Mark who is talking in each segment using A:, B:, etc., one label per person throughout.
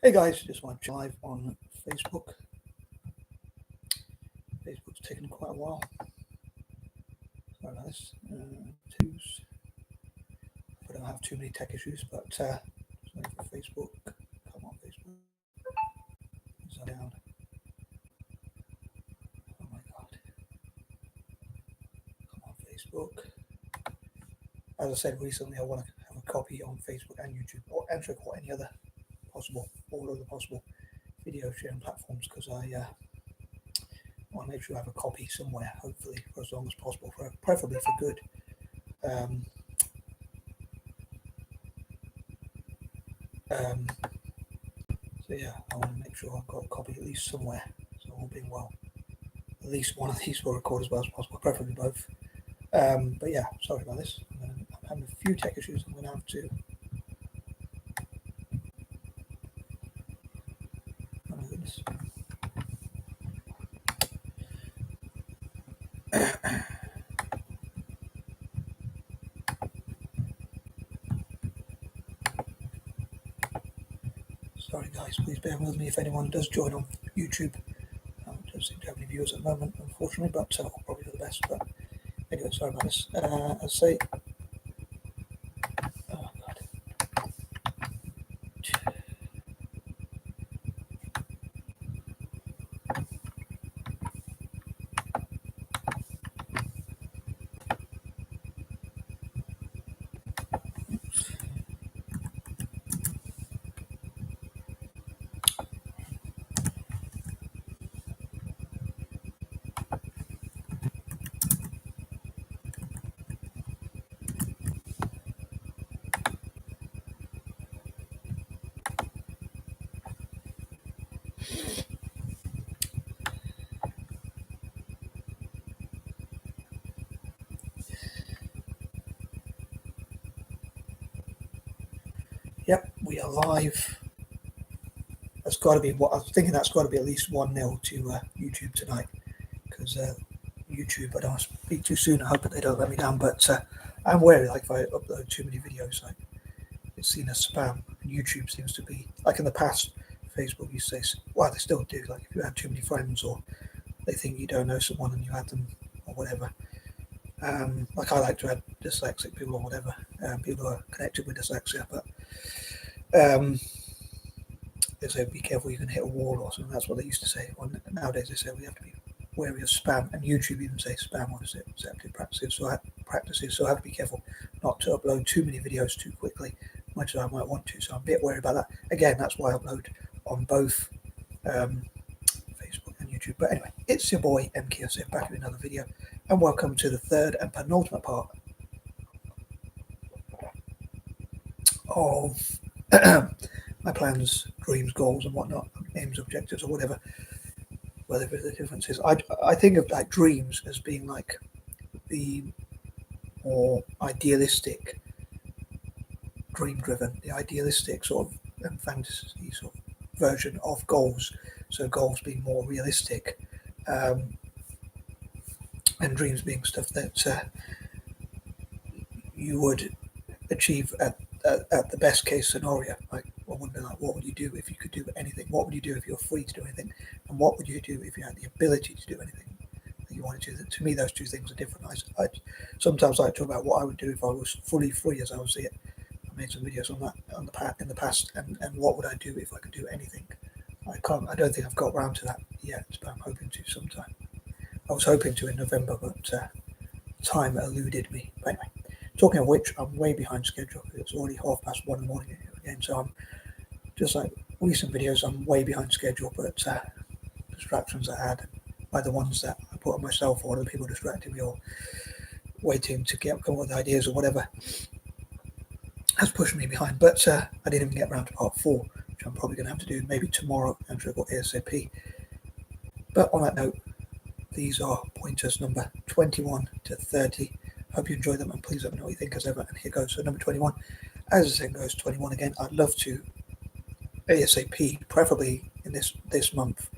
A: Hey guys, just want to live on Facebook. Facebook's taken quite a while. Sorry about this. Twos. I don't have too many tech issues, but sorry for Facebook. Come on, Facebook. Is that down? Oh my god. Come on, Facebook. As I said recently, I want to have a copy on Facebook and YouTube, or Android, or any other possible, all other possible video sharing platforms, because I want to make sure I have a copy somewhere, hopefully, for as long as possible, preferably for good. Um, so yeah, I want to make sure I've got a copy at least somewhere. So all being well, at least one of these will record as well as possible, preferably both. But yeah, sorry about this. I'm having a few tech issues. I'm going to have to. Oh my goodness. Sorry guys, please bear with me if anyone does join on YouTube. I don't seem to have any viewers at the moment, unfortunately, but I'll probably do the best. But anyway, sorry about this. As I say, oh god. Yep, we are live. That's got to be what I was thinking. That's got to be at least 1-0 to YouTube tonight, because YouTube, I don't want to speak too soon. I hope that they don't let me down, but I'm wary. Like if I upload too many videos, like it's seen as spam. And YouTube seems to be like in the past. Facebook used to say, well, they still do. Like if you have too many friends, or they think you don't know someone and you add them, or whatever. Like I like to add dyslexic people or whatever, people who are connected with dyslexia, but they say be careful, you can hit a wall or something. That's what they used to say. Well, nowadays they say we have to be wary of spam, and YouTube even say spam or deceptive practices. So I have to be careful not to upload too many videos too quickly, much as I might want to. So I'm a bit wary about that. Again, that's why I upload on both Facebook and YouTube. But anyway, it's your boy M.K.S back with another video, and welcome to the third and penultimate part of my plans, dreams, goals, and whatnot, aims, objectives, or whatever the difference is. I think of like dreams as being like the more idealistic, dream-driven, the idealistic sort of fantasy sort of version of goals. So goals being more realistic, and dreams being stuff that you would achieve at the best case scenario. Like, what would you do if you could do anything? What would you do if you're free to do anything? And what would you do if you had the ability to do anything that you wanted to? To me, those two things are different. I sometimes like to talk about what I would do if I was fully free, as I would see it. I made some videos on that in the past, and what would I do if I could do anything? I don't think I've got round to that yet, but I'm hoping to sometime. I was hoping to in November, but time eluded me. But anyway, talking of which, I'm way behind schedule. It's already 1:30 in the morning again, so I'm just like recent videos. I'm way behind schedule, but distractions I had, either ones that I put on myself or other people distracting me, or waiting to come up with ideas or whatever, has pushed me behind. But I didn't even get around to part 4, which I'm probably going to have to do maybe tomorrow and triple ASAP. But on that note, these are pointers number 21 to 30. Hope you enjoy them, and please let me know what you think as ever. And here goes. So number 21, as the saying goes, 21 again. I'd love to ASAP, preferably in this month,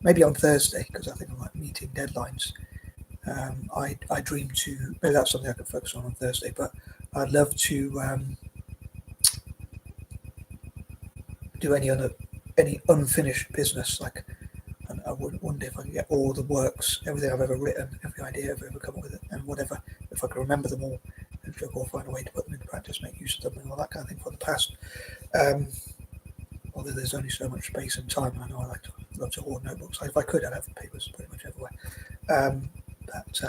A: maybe on Thursday, because I think I'm like meeting deadlines. I dream to, maybe that's something I can focus on Thursday, but I'd love to do any other any unfinished business. Like, and I wonder if I can get all the works, everything I've ever written, every idea I've ever come up with, and whatever, if I can remember them all and struggle or find a way to put them into practice, make use of them, and all that kind of thing for the past. Although there's only so much space and time, I know I love to hoard notebooks. If I could, I'd have papers pretty much everywhere. But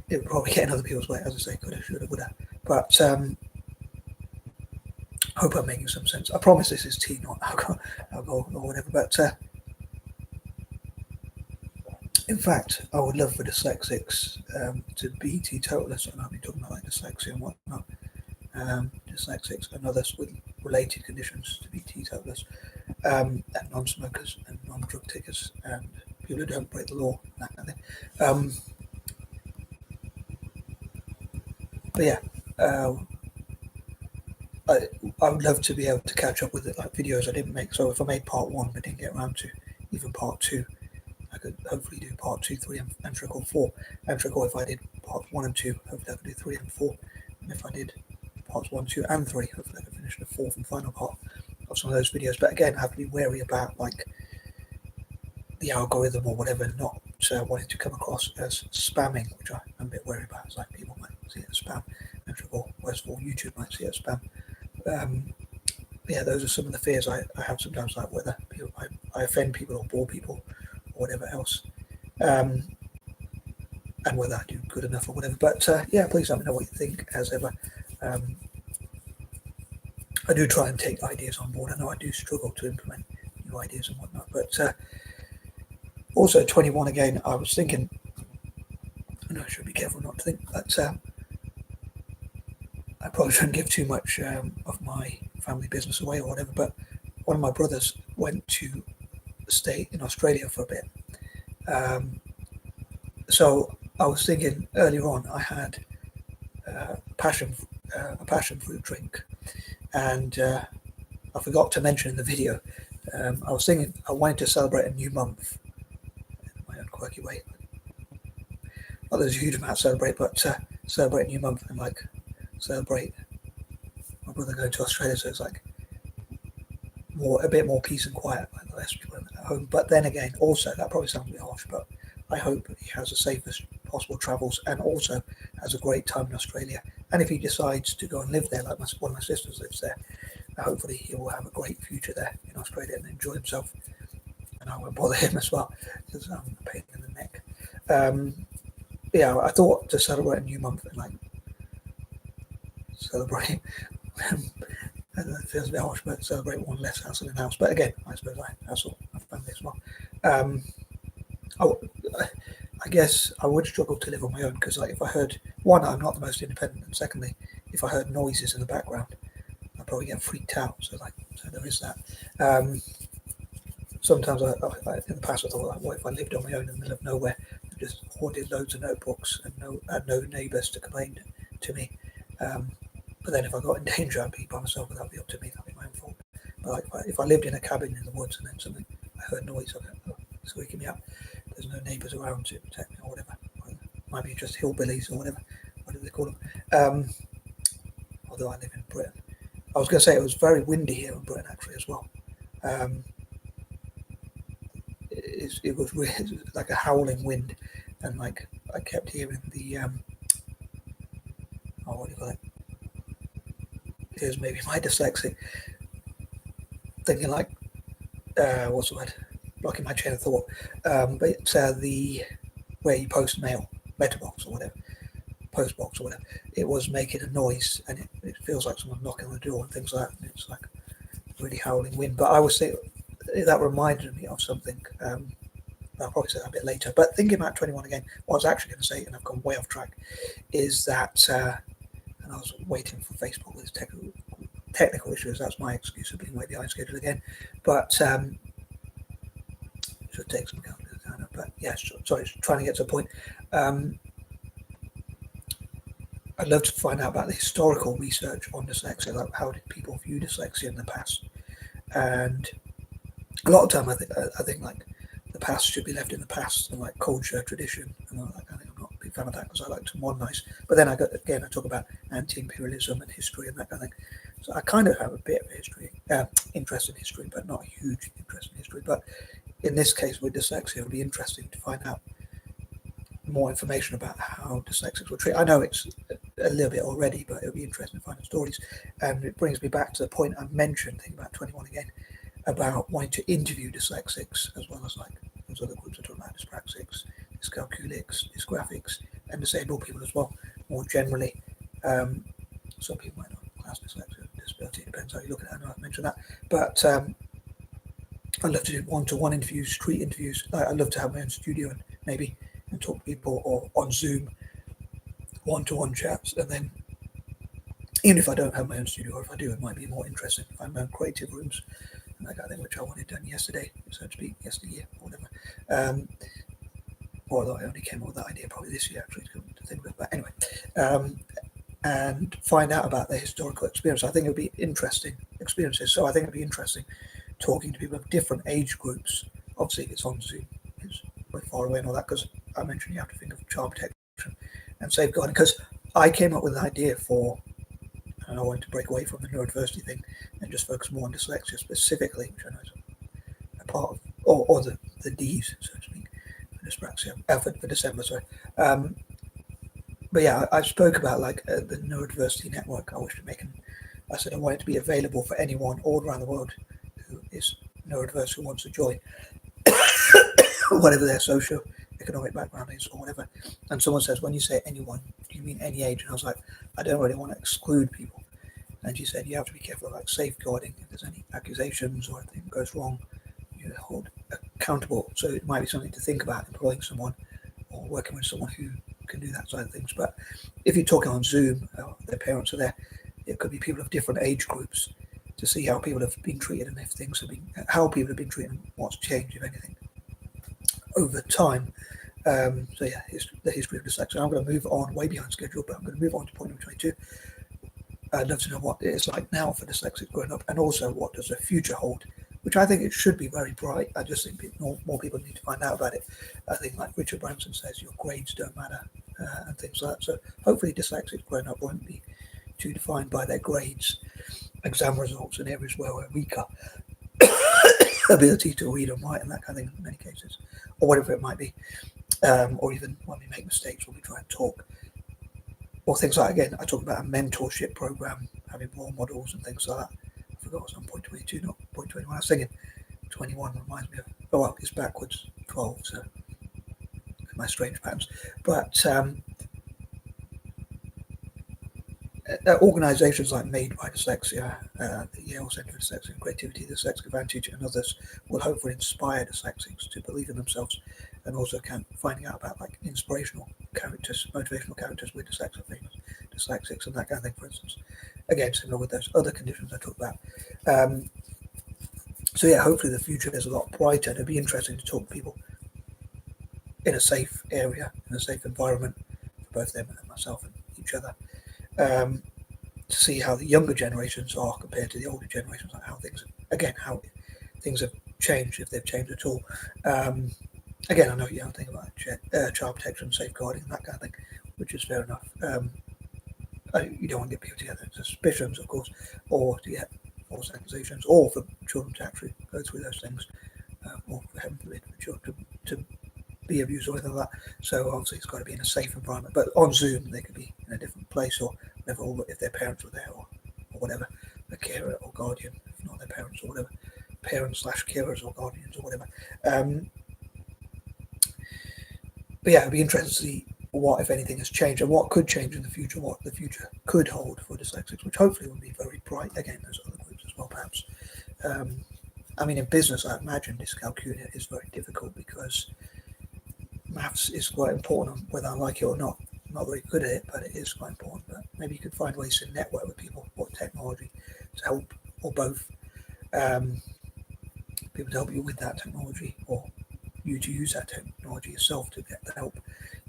A: it would probably get in other people's way, as I say, coulda, shoulda, woulda. But I hope I'm making some sense. I promise this is tea, not alcohol or whatever. But in fact, I would love for dyslexics to be teetotalers, and I'll be talking about like dyslexia and whatnot. Dyslexics and others with related conditions to be teetotalers, and non-smokers and non-drug takers and people who don't break the law, that kind of thing. But yeah, I would love to be able to catch up with it, like videos I didn't make. So if I made part 1 but didn't get around to even part 2, I could hopefully do part 2, 3, and 4. And if I did parts 1 and 2, hopefully I could do 3 and 4. And if I did parts 1, 2, and 3, hopefully I could finish the 4th and final part of some of those videos. But again, I have to be wary about like the algorithm or whatever, not wanting to come across as spamming, which I'm a bit wary about. It's like people might see it as spam, whereas for YouTube might see it as spam. Yeah, those are some of the fears I have sometimes, like whether I offend people or bore people or whatever else, and whether I do good enough or whatever. But yeah, please let me know what you think, as ever. I do try and take ideas on board. I know I do struggle to implement new ideas and whatnot, but also 21 again, I was thinking, and I should be careful not to think, but I probably shouldn't give too much of my family business away or whatever, but one of my brothers went to stay in Australia for a bit. So I was thinking earlier on, I had a passion fruit drink, and I forgot to mention in the video, I was thinking I wanted to celebrate a new month in my own quirky way. Not there's a huge amount to celebrate, but celebrate a new month and like celebrate my brother going to Australia, so it's like a bit more peace and quiet, like less people at home. But then again, also that probably sounds a bit harsh, but I hope he has the safest possible travels and also has a great time in Australia. And if he decides to go and live there, like one of my sisters lives there, hopefully he will have a great future there in Australia and enjoy himself. And I won't bother him as well, because I'm a pain in the neck. Yeah, I thought to celebrate a new month and like celebrate. It feels a bit harsh, but celebrate one less hassle in the house. But again, I suppose I hassle my family as well. I guess I would struggle to live on my own, because like if I heard, one, I'm not the most independent, and secondly, if I heard noises in the background, I'd probably get freaked out. So there is that. Sometimes in the past I thought, like, what if I lived on my own in the middle of nowhere and just hoarded loads of notebooks and had no neighbours to complain to me. But then if I got in danger, I'd be by myself, and that'd be up to me. That'd be my own fault. But like if I lived in a cabin in the woods and then I heard noise, it's waking me up. There's no neighbours around to protect me or whatever. It might be just hillbillies or whatever they call them. Although I live in Britain. I was going to say it was very windy here in Britain actually as well. It was really like a howling wind, and like I kept hearing the what do you call it? Here's maybe my dyslexic thinking like what's the word? Blocking my chain of thought. But the where you post mail, letterbox or whatever, postbox or whatever, it was making a noise, and it feels like someone knocking on the door and things like that. And it's like really howling wind. But I was thinking that reminded me of something. I'll probably say that a bit later. But thinking about 21 again, what I was actually going to say, and I've gone way off track, is that, and I was waiting for Facebook with technical issues. That's my excuse for being way behind schedule again. But should take some calculator down. But yeah, sorry, trying to get to a point. I'd love to find out about the historical research on dyslexia, like how did people view dyslexia in the past, and a lot of time I think like the past should be left in the past, and like culture, tradition, and all that kind of thing. I'm not a big fan of that because I like to modernize. But then I talk about anti-imperialism and history and that kind of thing. So I kind of have a bit of history, interest in history, but not a huge interest in history. But in this case, with dyslexia, it'll be interesting to find out more information about how dyslexics were treated. I know it's a little bit already, but it'll be interesting to find the stories. And it brings me back to the point I mentioned, thinking about 21 again, about wanting to interview dyslexics as well as like those other groups I talked about, dyspraxics, dyscalculics, dysgraphics, and disabled people as well, more generally. Some people might not class dyslexia as a disability, it depends how you look at it. I know I've mentioned that. But I'd love to do one-to-one interviews, street interviews. I'd love to have my own studio and talk to people, or on Zoom, one-to-one chats. And then even if I don't have my own studio, or if I do, it might be more interesting if I have my own creative rooms and that kind of thing, which I wanted done yesterday, so to speak, yesteryear, or whatever. Although I only came up with that idea probably this year, actually, to think about. But anyway, and find out about their historical experience. I think it would be interesting experiences. So I think it'd be interesting talking to people of different age groups. Obviously, it's on Zoom, it's way far away and all that, because I mentioned you have to think of child protection and safeguarding. Because I came up with an idea for, and I wanted to break away from the neurodiversity thing and just focus more on dyslexia specifically, which I know is a part of, or the D's, so to speak, for dyspraxia, for December, sorry. But yeah, I spoke about like the neurodiversity network I wish to make, and I said I want it to be available for anyone all around the world who is neurodiverse, who wants to join, whatever their socio-economic background is or whatever. And someone says, when you say anyone, do you mean any age? And I was like, I don't really want to exclude people. And she said, you have to be careful about safeguarding. If there's any accusations or anything goes wrong, you hold accountable. So it might be something to think about, employing someone or working with someone who can do that side of things. But if you're talking on Zoom, their parents are there, it could be people of different age groups, to see how people have been treated and if things have been, how people have been treated and what's changed, if anything, over time. So yeah, the history of dyslexia. I'm going to move on, way behind schedule, but I'm going to move on to point number 22. I'd love to know what it's like now for dyslexics growing up, and also what does the future hold, which I think it should be very bright. I just think more people need to find out about it. I think, like Richard Branson says, your grades don't matter, and things like that. So hopefully dyslexics growing up won't be too defined by their grades, exam results, and areas where we're weaker, ability to read and write and that kind of thing in many cases, or whatever it might be, or even when we make mistakes, when we try and talk, or things like, again, I talk about a mentorship program, having role models and things like that. I forgot what's on point 22, not point 21. I was thinking 21 reminds me of, oh well, it's backwards 12, so my strange patterns. But organisations like Made by Dyslexia, the Yale Centre for Dyslexia and Creativity, the Dyslexic Advantage, and others will hopefully inspire dyslexics to believe in themselves, and also finding out about like inspirational characters, motivational characters with dyslexia, famous dyslexics, and that kind of thing, for instance. Again, similar with those other conditions I talked about. So yeah, hopefully the future is a lot brighter. It'd be interesting to talk to people in a safe area, in a safe environment for both them and myself and each other. To see how the younger generations are compared to the older generations, like how things have changed, if they've changed at all. Again, I know you don't think about child protection, safeguarding, and that kind of thing, which is fair enough. You don't want to get people together, suspicions, of course, or to get false accusations, or for children to actually go through those things, or for heaven forbid, for children to be abused or anything like that. So obviously it's got to be in a safe environment. But on Zoom, they could be in a different place, or whatever, or if their parents were there, or whatever, a carer or guardian, if not their parents or whatever, parents/carers or guardians or whatever. But yeah, it'd be interesting to see what, if anything, has changed and what could change in the future, what the future could hold for dyslexics, which hopefully will be very bright. Again, there's other groups as well, perhaps. I mean, in business, I imagine dyscalculia is very difficult because maths is quite important, whether I like it or not. I'm not very good at it, but it is quite important. But maybe you could find ways to network with people, or technology to help, or both. People to help you with that technology, or you to use that technology yourself to get the help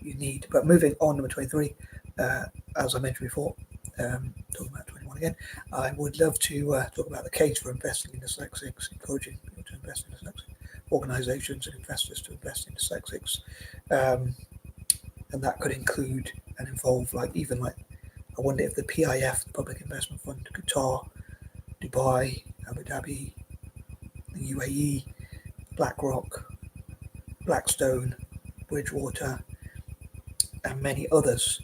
A: you need. But moving on, number 23, as I mentioned before, talking about 21 again, I would love to talk about the case for investing in dyslexics, encouraging people to invest in dyslexics, organisations and investors to invest in dyslexics, and that could include and involve I wonder if the PIF, the Public Investment Fund, Qatar, Dubai, Abu Dhabi, the UAE, BlackRock, Blackstone, Bridgewater, and many others.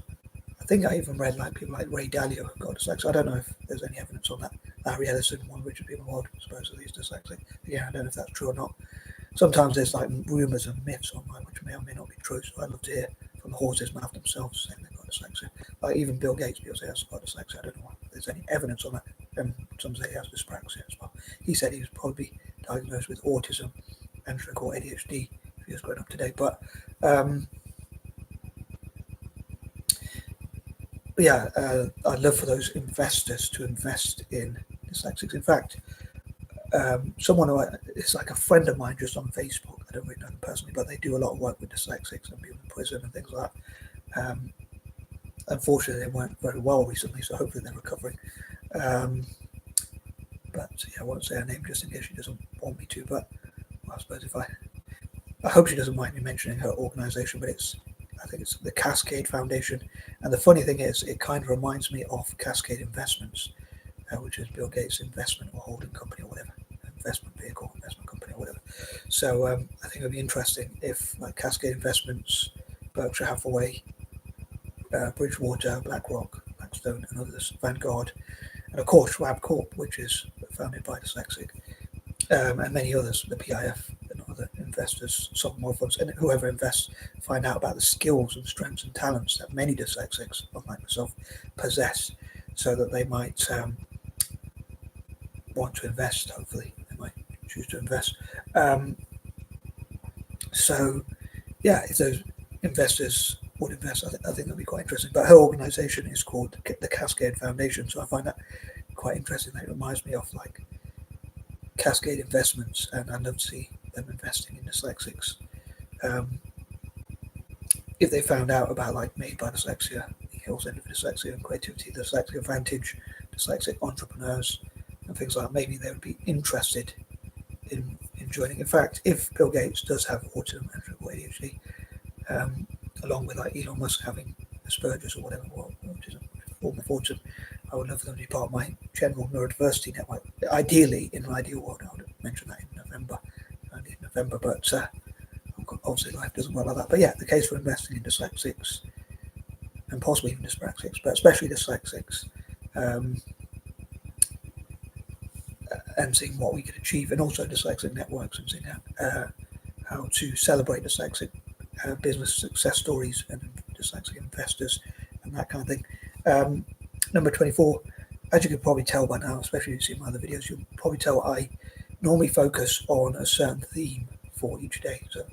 A: I think I even read like people like Ray Dalio have got dyslexic. I don't know if there's any evidence on that. Larry Ellison, one of the richest people in the world, supposedly is dyslexic. Yeah, I don't know if that's true or not. Sometimes there's like rumours and myths online which may or may not be true. So I'd love to hear from the horse's mouth themselves saying they've got dyslexia. Like even Bill Gates, people say he's got dyslexia. I don't know if there's any evidence on that. And some say he has dyspraxia as well. He said he was probably diagnosed with autism and or ADHD if he was growing up today. But yeah, I'd love for those investors to invest in dyslexics. In fact, someone who it's like a friend of mine just on Facebook. I don't really know them personally, but they do a lot of work with dyslexics and people in prison and things like that. Unfortunately, they weren't very well recently, so hopefully they're recovering. But yeah, I won't say her name just in case she doesn't want me to. But well, I suppose I hope she doesn't mind me mentioning her organisation. But I think it's the Cascade Foundation. And the funny thing is, it kind of reminds me of Cascade Investments, which is Bill Gates' investment or holding company or whatever, investment vehicle, investment company or whatever. So I think it would be interesting if like Cascade Investments, Berkshire Hathaway, Bridgewater, BlackRock, Blackstone, and others, Vanguard, and of course Schwab Corp, which is founded by dyslexic, and many others, the PIF and other investors, sovereign wealth funds, and whoever invests, find out about the skills and strengths and talents that many dyslexics, like myself, possess, so that they might want to invest. Hopefully, they might choose to invest. So, yeah, if those investors would invest, I think that'd be quite interesting. But her organisation is called the Cascade Foundation, so I find that quite interesting. That reminds me of like Cascade Investments, and I'd love to see them investing in dyslexics. If they found out about like Made by Dyslexia, the Hill Centre for Dyslexia and Creativity, the Dyslexic Advantage, dyslexic entrepreneurs, and things like that, maybe they would be interested in joining. In fact, if Bill Gates does have autism and ADHD, along with like Elon Musk having Asperger's or whatever, or autism, form of autism, I would love for them to be part of my general neurodiversity network. Ideally, in an ideal world, I would mention that in November, but obviously life doesn't work like that. But yeah, the case for investing in dyslexics and possibly even dyspraxics, but especially dyslexics, and seeing what we could achieve, and also dyslexic networks, and seeing how to celebrate dyslexic business success stories and dyslexic investors and that kind of thing. Number 24, as you can probably tell by now, especially if you see my other videos, you'll probably tell I normally focus on a certain theme for each day. So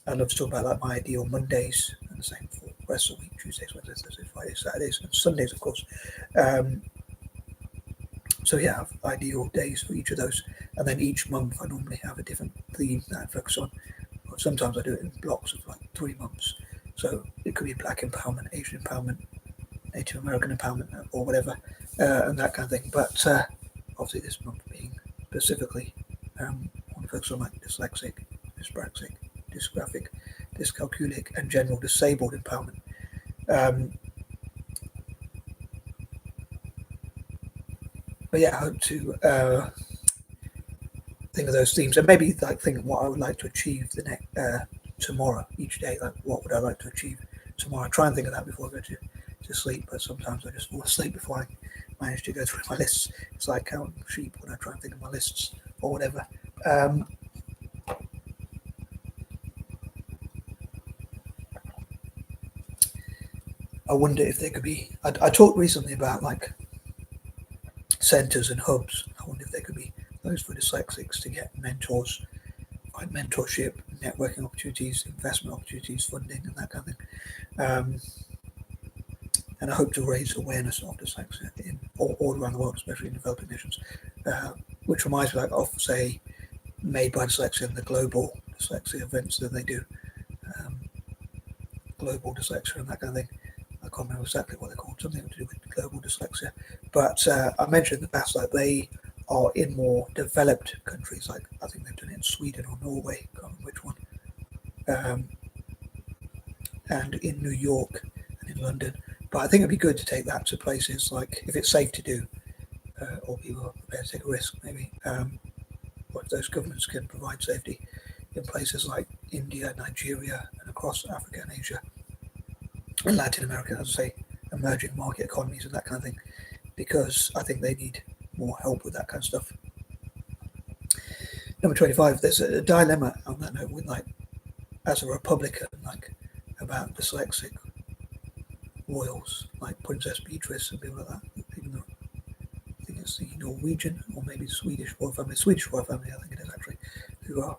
A: I love to talk about like my ideal Mondays, and the same for the rest of the week: Tuesdays, Wednesdays, Thursdays, Fridays, Saturdays, and Sundays, of course. So yeah, I have ideal days for each of those, and then each month I normally have a different theme that I focus on. Sometimes I do it in blocks of like 3 months. So it could be Black empowerment, Asian empowerment, Native American empowerment, or whatever, and that kind of thing. But obviously this month being specifically, I want to focus on like dyslexic, dyspraxic, dysgraphic, dyscalculic, and general disabled empowerment. But yeah, I hope to think of those themes, and maybe like think of what I would like to achieve the next tomorrow, each day. Like what would I like to achieve tomorrow? I try and think of that before I go to sleep, but sometimes I just fall asleep before I manage to go through my lists. It's like counting sheep when I try and think of my lists or whatever. I wonder if there could be. I talked recently about like centres and hubs. I wonder if there could be those for dyslexics to get mentors, find mentorship, networking opportunities, investment opportunities, funding, and that kind of thing. And I hope to raise awareness of dyslexia in all around the world, especially in developing nations. Which reminds me, like, of say, Made by Dyslexia and the global dyslexia events that they do, global dyslexia and that kind of thing. I can't remember exactly what they're called, something to do with global dyslexia. But I mentioned in the past that they are in more developed countries, like I think they've done it in Sweden or Norway, I can't remember which one, and in New York and in London. But I think it'd be good to take that to places like, if it's safe to do, or people are prepared to take a risk, maybe. But those governments can provide safety in places like India, Nigeria, and across Africa and Asia and Latin America, as I say, emerging market economies and that kind of thing, because I think they need more help with that kind of stuff. Number 25, there's a dilemma on that note with, like, as a Republican, like, about dyslexic royals, like Princess Beatrice and people like that, even though I think it's the Norwegian or maybe Swedish royal family, Swedish royal family, I think it is actually, who are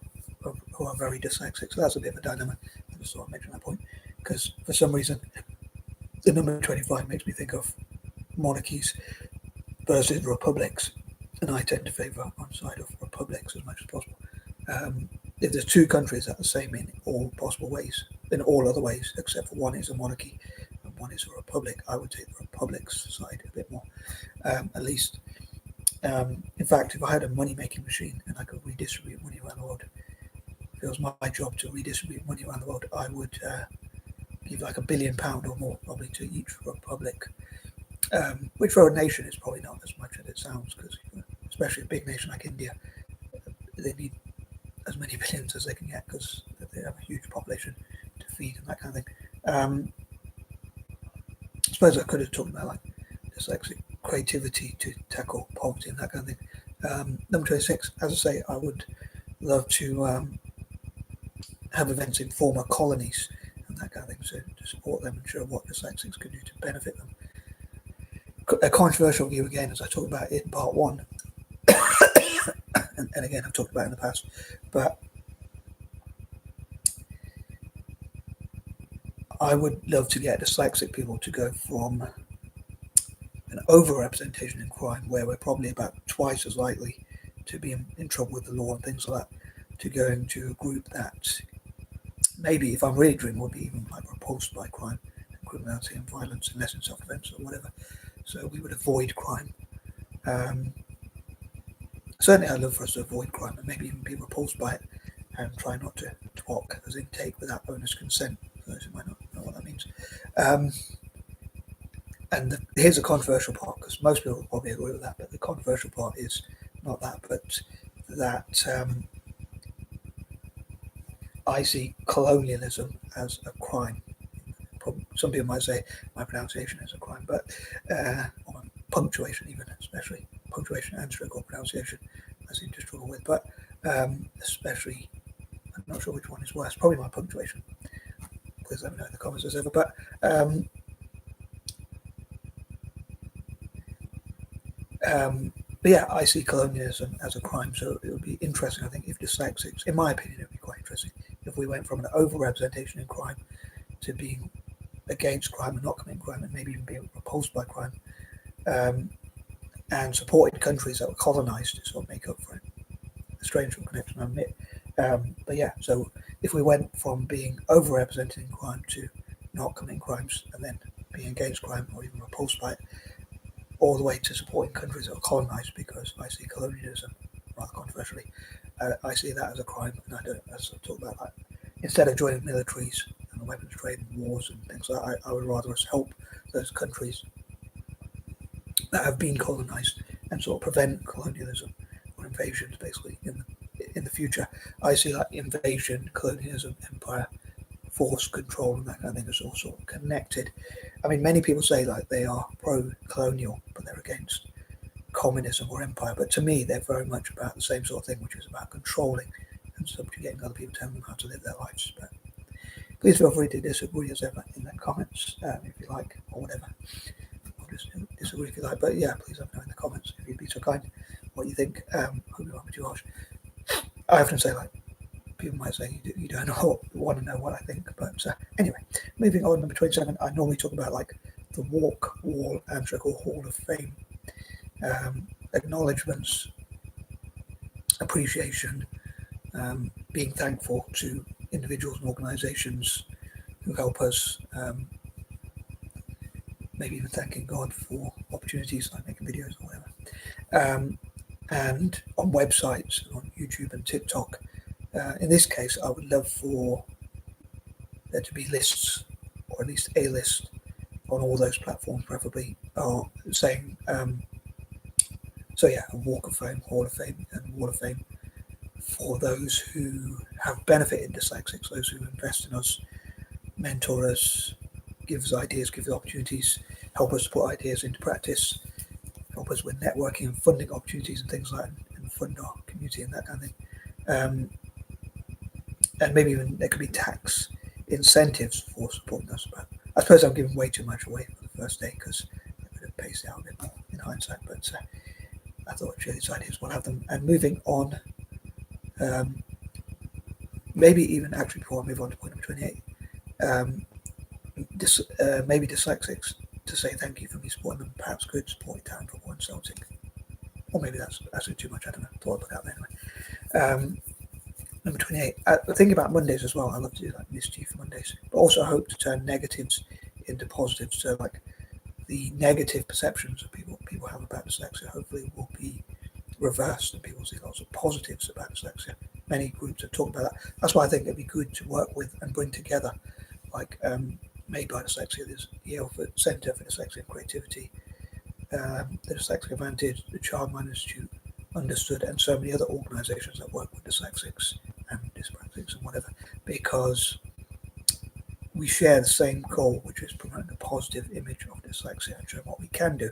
A: very dyslexic. So that's a bit of a dilemma. I just thought I'd mention that point, because for some reason, the number 25 makes me think of monarchies versus republics, and I tend to favour on side of republics as much as possible. If there's two countries that are the same in all possible ways, in all other ways, except for one is a monarchy and one is a republic, I would take the republic's side a bit more, at least. In fact, if I had a money-making machine and I could redistribute money around the world, if it was my job to redistribute money around the world, I would give like £1 billion or more probably to each republic, which for a nation is probably not as much as it sounds, because especially a big nation like India, they need as many billions as they can get because they have a huge population to feed and that kind of thing. I suppose I could have talked about like dyslexic creativity to tackle poverty and that kind of thing. Number 26, as I say, I would love to have events in former colonies and that kind of thing, so to support them and show what dyslexics can do to benefit them. A controversial view again, as I talked about in part 1, and again I've talked about in the past, but I would love to get dyslexic people to go from an overrepresentation in crime, where we're probably about twice as likely to be in trouble with the law and things like that, to going to a group that maybe, if I'm really dreaming, would be even like repulsed by crime and criminality and violence, unless in self-defense or whatever. So we would avoid crime. Certainly I'd love for us to avoid crime and maybe even be repulsed by it and try not to talk, as in take without owner's consent, for those who might not know what that means. Here's a controversial part, because most people will probably agree with that, but the controversial part is not that, but that I see colonialism as a crime. Some people might say my pronunciation is a crime, but or punctuation even, especially punctuation and stroke or pronunciation, I seem to struggle with, but especially, I'm not sure which one is worse, probably my punctuation. Please let me know in the comments as ever, but yeah, I see colonialism as a crime, so it would be interesting, I think, if dyslexics, in my opinion, it would be quite interesting if we went from an overrepresentation in crime to being against crime and not committing crime and maybe even being repulsed by crime, and supported countries that were colonized to sort of make up for it. A strange connection, I admit. But yeah, so if we went from being overrepresented in crime to not committing crimes and then being against crime or even repulsed by it, all the way to supporting countries that were colonized, because I see colonialism, rather controversially, I see that as a crime, and I don't, as I've talked about, that instead of joining militaries and the weapons trade and wars and things like that, I would rather us help those countries that have been colonized and sort of prevent colonialism or invasions, basically, in the future. I see that invasion, colonialism, empire, force control, and that kind of thing is all sort of connected. I mean, many people say like they are pro-colonial, but they're against communism or empire. But to me, they're very much about the same sort of thing, which is about controlling and subjugating other people, telling them how to live their lives. But please feel free to disagree as ever in the comments, if you like, or whatever. Or just disagree if you like. But yeah, please let me know in the comments, if you'd be so kind, what you think. Hope you won't be too harsh. I often say, like, people might say you don't want to know what I think, but anyway, moving on. Number 27, I normally talk about like the walk, wall, and or Hall of Fame, acknowledgements, appreciation, being thankful to individuals and organisations who help us, maybe even thanking God for opportunities like making videos or whatever, and on websites, on YouTube and TikTok. In this case, I would love for there to be lists, or at least a list on all those platforms, preferably, saying So yeah, a Walk of Fame, Hall of Fame, and Wall of Fame for those who have benefited dyslexics, those who invest in us, mentor us, give us ideas, give us opportunities, help us to put ideas into practice, help us with networking and funding opportunities and things like that, and fund our community and that kind of thing. And maybe even there could be tax incentives for supporting us. But I suppose I'm giving way too much away for the first day because I could have paced it out a bit more in hindsight. But I thought I'd share these ideas. We'll have them. And moving on, maybe even actually before I move on to point number 28, maybe dyslexics to say thank you for me supporting them. Perhaps could support Italian football and Celtic. Or maybe that's actually too much. I don't know. Thought I'd put out there anyway. Number 28. Thinking about Mondays as well. I love to do like mischief Mondays, but also I hope to turn negatives into positives. So like the negative perceptions that people have about dyslexia hopefully will be reversed, and people see lots of positives about dyslexia. Many groups have talked about that. That's why I think it'd be good to work with and bring together, like Made by Dyslexia, there's Yale Centre for Dyslexia and Creativity, the Dyslexic Advantage, the Childmind Institute, Understood, and so many other organisations that work with dyslexics and dyspraxics and whatever, because we share the same goal, which is promoting a positive image of dyslexia and showing what we can do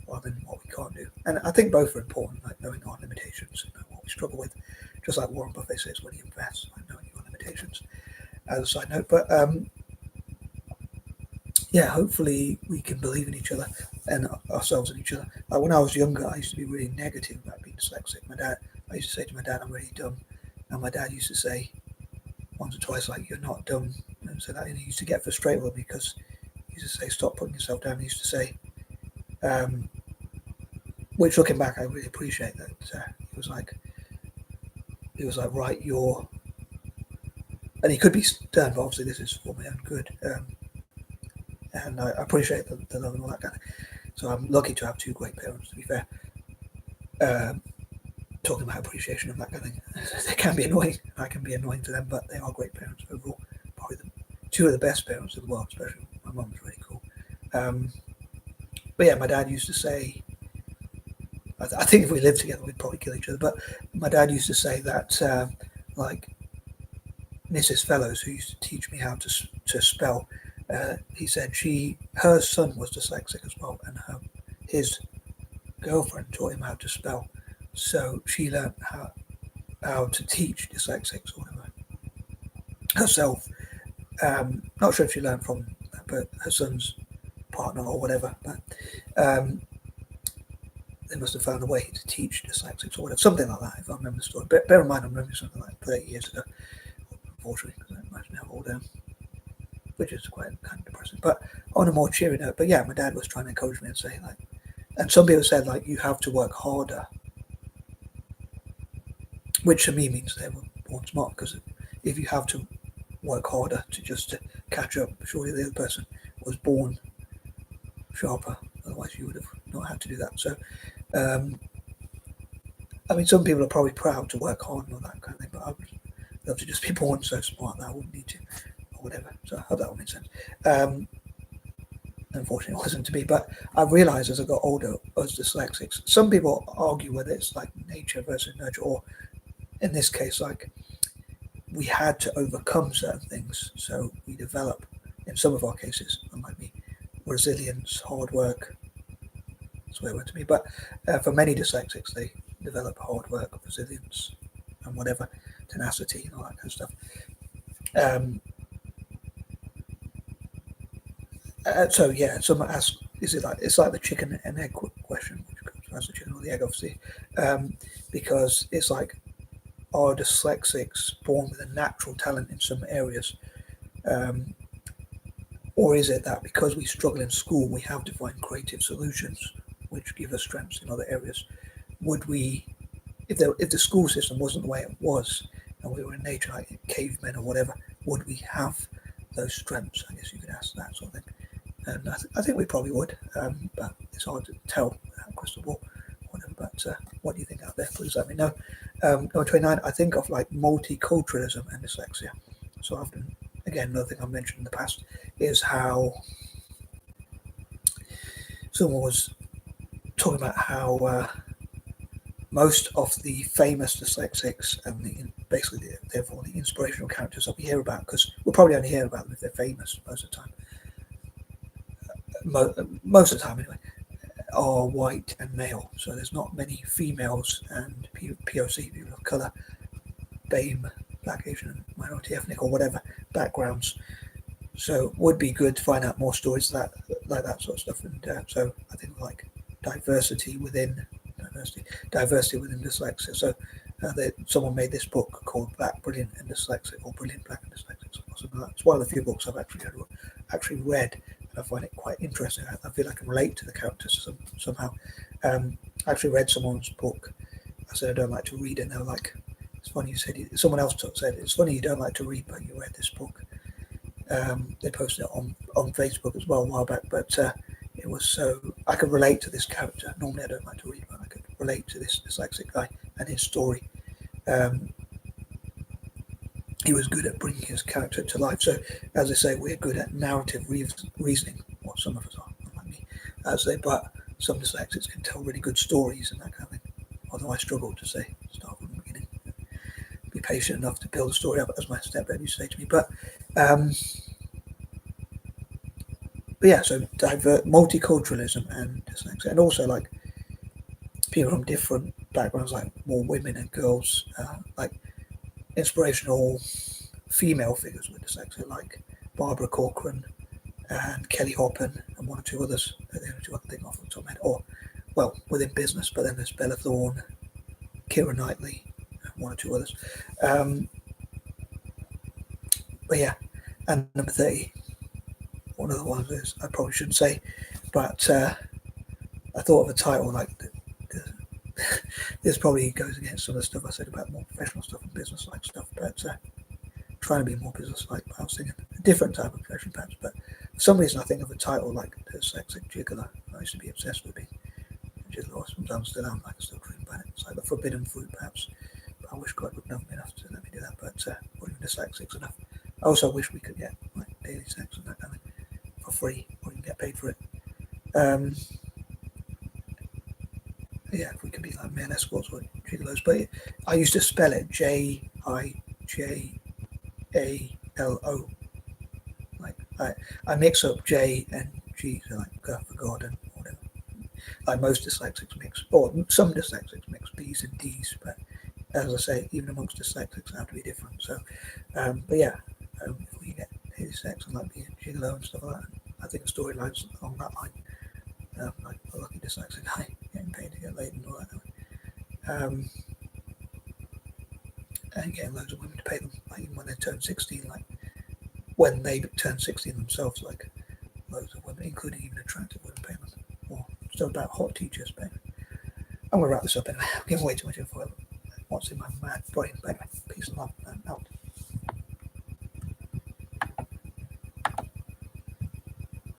A: rather than what we can't do. And I think both are important, like knowing our limitations and what we struggle with, just like Warren Buffett says when he invests, like knowing your limitations as a side note. But yeah, hopefully we can believe in each other and ourselves and each other. Like when I was younger, I used to be really negative about being dyslexic. I used to say to my dad, I'm really dumb. And my dad used to say once or twice, like, you're not dumb. And so that, and he used to get frustrated with me because he used to say, stop putting yourself down. He used to say, which looking back, I really appreciate that. He was like, right, and he could be stern, but obviously this is for my own good. And I appreciate the love and all that kind of thing. So I'm lucky to have two great parents, to be fair. Talking about appreciation and that kind of thing, they can be annoying. I can be annoying to them, but they are great parents overall. Probably two of the best parents in the world, especially my mum was really cool. But yeah, my dad used to say, I think if we lived together, we'd probably kill each other. But my dad used to say that, like Mrs. Fellows, who used to teach me how to spell, he said her son was dyslexic as well, and his girlfriend taught him how to spell. So she learned how to teach dyslexics or whatever herself. Not sure if she learned from that, but her son's partner or whatever. But they must have found a way to teach dyslexics or whatever, something like that, if I remember the story. But bear in mind, I'm remembering something like 30 years ago, unfortunately, because I imagine how old I am, which is quite kind of depressing. But on a more cheery note, but yeah, my dad was trying to encourage me and say, like, and some people said, like, you have to work harder, which to me means they were born smart, because if you have to work harder to catch up, surely the other person was born sharper, otherwise you would have not had to do that. So I mean, some people are probably proud to work hard and all that kind of thing, but I would love to just be born so smart that I wouldn't need to, or whatever. So I hope that will make sense. Unfortunately, it wasn't to be, but I realised as I got older, as dyslexics, some people argue whether it's like nature versus nurture, or in this case, like we had to overcome certain things, so we develop, in some of our cases, unlike me, resilience, hard work. That's where it went to me. But for many dyslexics, they develop hard work, resilience, and whatever, tenacity, and all that kind of stuff. So yeah, someone asked, is it like, it's like the chicken and egg question, which comes as the chicken or the egg, obviously, because it's like, are dyslexics born with a natural talent in some areas, or is it that because we struggle in school, we have to find creative solutions which give us strengths in other areas? Would we, if the school system wasn't the way it was, and we were in nature like cavemen or whatever, would we have those strengths? I guess you could ask that sort of thing. And I think we probably would, but it's hard to tell without crystal ball, whatever. But what do you think out there? Please let me know. Number 29, I think of like multiculturalism and dyslexia. So often, again, another thing I've mentioned in the past is how someone was talking about how most of the famous dyslexics and therefore the inspirational characters that we hear about, because we'll probably only hear about them if they're famous most of the time. Most of the time, anyway, are white and male. So there's not many females and POC, people of colour, BAME, Black, Asian, minority, ethnic, or whatever backgrounds. So it would be good to find out more stories like that sort of stuff. And so I think like diversity within dyslexia. So someone made this book called Black, Brilliant and Dyslexic, or Brilliant, Black and Dyslexic, or something like that. It's one of the few books I've actually read, and I find it quite interesting. I feel I can relate to the characters somehow. I actually read someone's book. I said I don't like to read, and they were like, "It's funny you said." Someone else said, "It's funny you don't like to read, but you read this book." They posted it on Facebook as well a while back, but it was so I could relate to this character. Normally I don't like to read, but I could relate to this dyslexic guy and his story. He was good at bringing his character to life. So, as I say, we're good at narrative reasoning, or some of us are, not like me. But some dyslexics can tell really good stories and that kind of thing. Although I struggle to start from the beginning. Be patient enough to build a story up, as my stepdad used to say to me. But yeah, so multiculturalism and dyslexia, and also like people from different backgrounds, like more women and girls, like inspirational female figures with dyslexia, like Barbara Corcoran and Kelly Hoppen and one or two others. The only two I can think off the top of my head, or well, within business. But then there's Bella Thorne, Keira Knightley, and one or two others. But yeah, and number 30. One of the ones is I probably shouldn't say, but I thought of a title like this probably goes against some of the stuff I said about more professional stuff and business like stuff, but trying to be more business like. I was thinking a different type of profession perhaps, but for some reason I think of a title like Dyslexic Gigolo. I used to be obsessed with being a gigolo. Sometimes still am, I can still dream about it. It's like the forbidden fruit perhaps, but I wish God would love me enough to let me do that, but or even dyslexic's enough. I also wish we could get like daily sex and that kind of thing for free, or even get paid for it. Yeah, if we could be like male escorts or gigolos, but I used to spell it Jijalo. Like I mix up J and G, so like for God and whatever. Like most dyslexics mix, or some dyslexics mix B's and D's, but as I say, even amongst dyslexics, they have to be different. So, but yeah, if we get daily sex and like being gigolo and stuff like that, I think the storylines along that line. Like a lucky dyslexic guy getting paid to get laid and all that. And getting loads of women to pay them, like even when they turn 16, like when they turn 16 themselves, like loads of women, including even attractive women, pay them. Or still about hot teachers paying. I'm going to wrap this up anyway. I'm giving way too much info. What's in my mad brain? Anyway, peace and love.